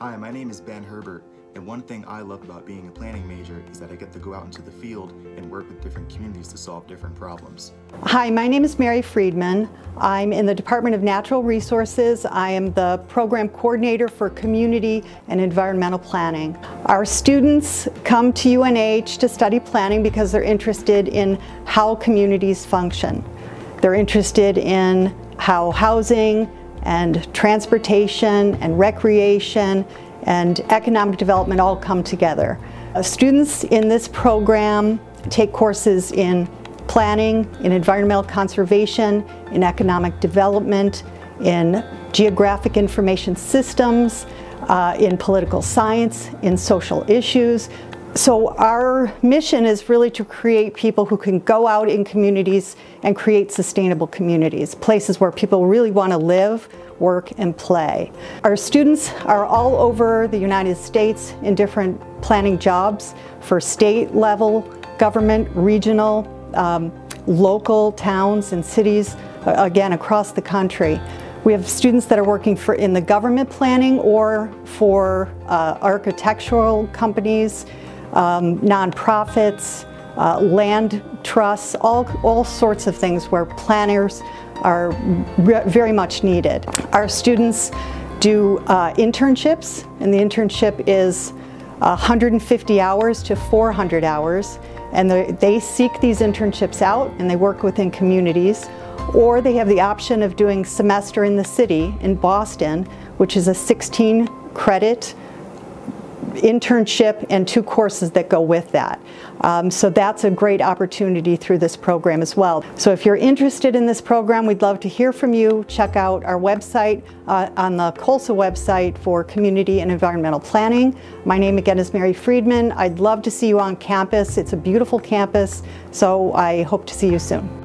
Hi, my name is Ben Herbert, and one thing I love about being a planning major is that I get to go out into the field and work with different communities to solve different problems. Hi, my name is Mary Friedman. I'm in the Department of Natural Resources. I am the program coordinator for community and environmental planning. Our students come to UNH to study planning because they're interested in how communities function. They're interested in how housing and transportation and recreation and economic development all come together. Students in this program take courses in planning, in environmental conservation, in economic development, in geographic information systems, in political science, in social issues. So our mission is really to create people who can go out in communities and create sustainable communities, places where people really want to live, work, and play. Our students are all over the United States in different planning jobs for state level government, regional, local towns and cities, again, across the country. We have students that are working in the government planning or for architectural companies, nonprofits, land trusts, all sorts of things where planners are very much needed. Our students do internships, and the internship is 150 hours to 400 hours, and they seek these internships out and they work within communities, or they have the option of doing semester in the city in Boston, which is a 16-credit internship and 2 courses that go with that. So that's a great opportunity through this program as well. So if you're interested in this program, we'd love to hear from you. Check out our website on the COLSA website for community and environmental planning. My name again is Mary Friedman. I'd love to see you on campus. It's a beautiful campus, so I hope to see you soon.